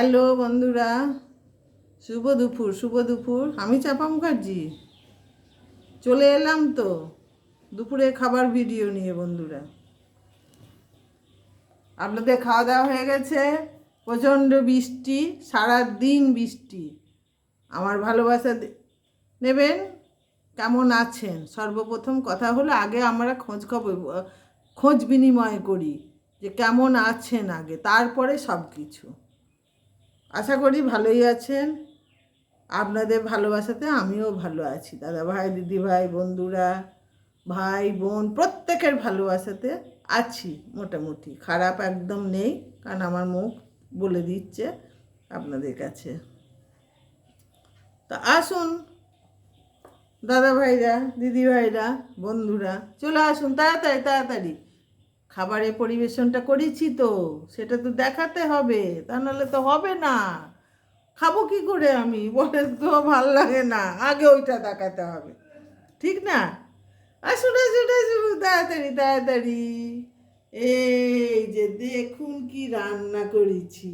Hello বন্ধুরা, শুভ দুপুর। আমি চাপা মুখার্জি চলে এলাম তো দুপুরে খাবার ভিডিও নিয়ে। বন্ধুরা, আপনাদের খাওয়া দাওয়া হয়ে গেছে? প্রচণ্ড বৃষ্টি, সারা দিন বৃষ্টি। আমার ভালোবাসা নেবেন। কেমন আছেন? সর্বপ্রথম কথা হলো, আগে আমরা খোঁজ বিনিময় করি যে কেমন আছেন আগে, তারপরে সব কিছু। আশা করি ভালোই আছেন। আপনাদের ভালোবাসাতে আমিও ভালো আছি। দাদা ভাই, দিদি ভাই, বন্ধুরা, ভাই বোন, প্রত্যেকের ভালোবাসাতে আছি মোটামুটি। খারাপ একদম নেই, কারণ আমার মুখ বলে দিচ্ছে আপনাদের কাছে। তা আসুন দাদা ভাইরা, দিদি ভাইরা, বন্ধুরা, চলে আসুন তাড়াতাড়ি তাড়াতাড়ি। খাবারের পরিবেশনটা করেছি তো, সেটা তো দেখাতে হবে, তা নাহলে তো হবে না। খাবো কি করে আমি? বলে তো ভাল লাগে না, আগে ওইটা দেখাতে হবে, ঠিক না? আসুন আসুন আসুন, তাড়াতাড়ি তাড়াতাড়ি। এই যে দেখুন কি রান্না করেছি।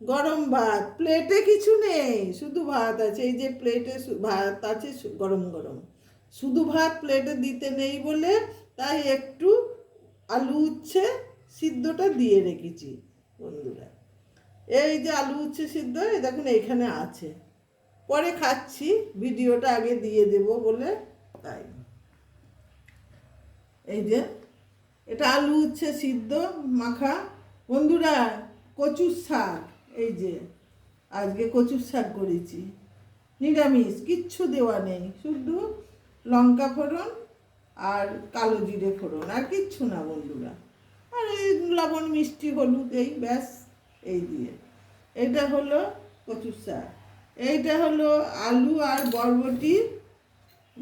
গরম ভাত, প্লেটে কিছু নেই, শুধু ভাত আছে। এই যে প্লেটে ভাত আছে, গরম গরম। শুধু ভাত প্লেটে দিতে নেই বলে তাই একটু আলু উচ্ছে সিদ্ধটা দিয়ে রেখেছি। বন্ধুরা, এই যে আলু উচ্ছে সিদ্ধ, এই দেখুন এইখানে আছে। পরে খাচ্ছি, ভিডিওটা আগে দিয়ে দেব বলে তাই। এই যে এটা আলু উচ্ছে সিদ্ধ মাখা। বন্ধুরা, কচুর শাক, এই যে আজকে কচুর শাক করেছি, নিরামিষ, কিচ্ছু দেওয়া নেই, শুধু লঙ্কা ফোড়ন আর কালো জিরে ফোড়ন, আর কিচ্ছু না বন্ধুরা। আর এই লবণ মিষ্টি হলুদ, এই ব্যাস, এই দিয়ে। এটা হলো কচুর শাক। এইটা হলো আলু আর বরবটি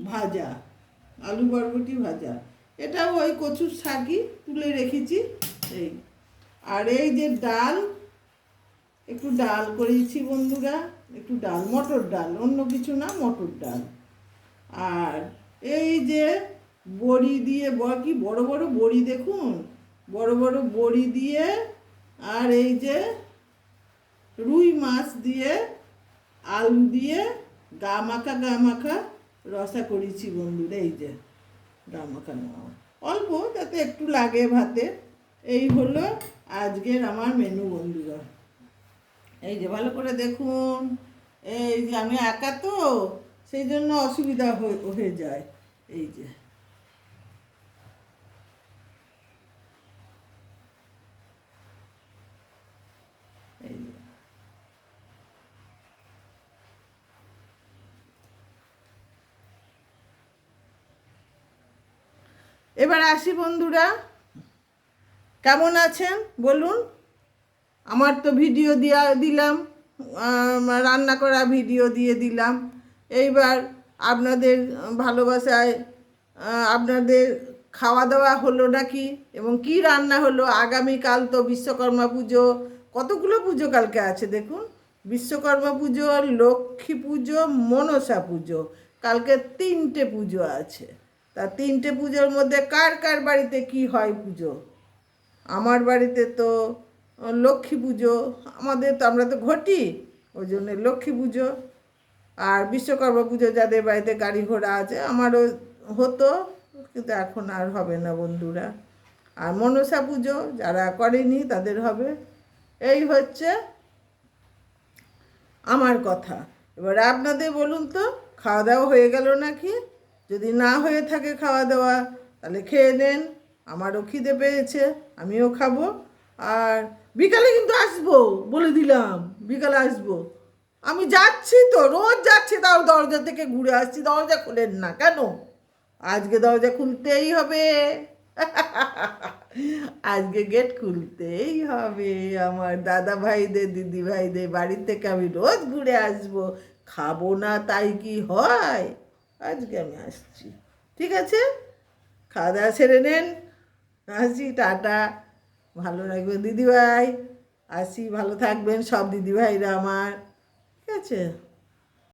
ভাজা, আলু বরবটি ভাজা। এটাও ওই কচুর শাকই তুলে রেখেছি। এই আর এই যে ডাল, একটু ডাল করেছি বন্ধুরা, একটু ডাল, মটর ডাল, অন্য কিছু না, মটর ডাল। আর এই যে বড়ি দিয়ে, কি বড় বড় বড়ি দেখুন, বড় বড় বড়ি দিয়ে, আর এই যে রুই মাছ দিয়ে, আলু দিয়ে গা মাখা রসা করেছি বন্ধুরা। এই যে গা মাখা অল্প, যাতে একটু লাগে ভাতে। এই হলো আজকের আমার মেনু বন্ধুরা। এই যে ভালো করে দেখুন, এই যে আমি একা তো, সেই জন্য অসুবিধা হয়ে যায়। এই যে এই যে এবার আসি বন্ধুরা, কেমন আছেন বলুন? আমার তো ভিডিও দিলাম, রান্না করা ভিডিও দিয়ে দিলাম। এইবার আপনাদের ভালোবাসায় আপনাদের খাওয়া দাওয়া হলো নাকি, এবং কি রান্না হলো। আগামীকাল তো বিশ্বকর্মা পুজো, কতগুলো পুজো কালকে আছে দেখুন। বিশ্বকর্মা পুজো, লক্ষ্মী পুজো, মনসা পুজো, কালকে 3টে পুজো আছে। তা 3টে পুজোর মধ্যে কার কার বাড়িতে কি হয় পুজো? আমার বাড়িতে তো লক্ষ্মী পুজো, আমাদের তো, আমরা তো ঘটি, ওই জন্য লক্ষ্মী পুজো। আর বিশ্বকর্মা পুজো যাদের বাড়িতে গাড়ি ঘোড়া আছে, আমারও হতো, কিন্তু এখন আর হবে না বন্ধুরা। আর মনসা পুজো যারা করেনি তাদের হবে। এই হচ্ছে আমার কথা। এবার আপনাদের বলুন তো, খাওয়া দাওয়া হয়ে গেল নাকি? যদি না হয়ে থাকে খাওয়া দাওয়া, তাহলে খেয়ে নেন। আমারও খিদে পেয়েছে, আমিও খাবো। আর বিকালে কিন্তু আসবো, বলে দিলাম, বিকালে আসবো। আমি যাচ্ছি তো, রোজ যাচ্ছি, তাও দরজা থেকে ঘুরে আসছি। দরজা খোলেন না কেন? আজকে দরজা খুলতেই হবে। আজকে গেট খুলতেই হবে। আমার দাদা ভাইদের, দিদি ভাইদের বাড়ি থেকে আমি রোজ ঘুরে আসবো। খাবো না তাই কি হয়? আজকে আমি আসছি, ঠিক আছে? খাওয়া দাওয়া সেরে নেন, আসি, টাটা। ভালো রাখবেন দিদিভাই, আসি, ভালো থাকবেন সব দিদিভাইরা আমার, ঠিক আছে?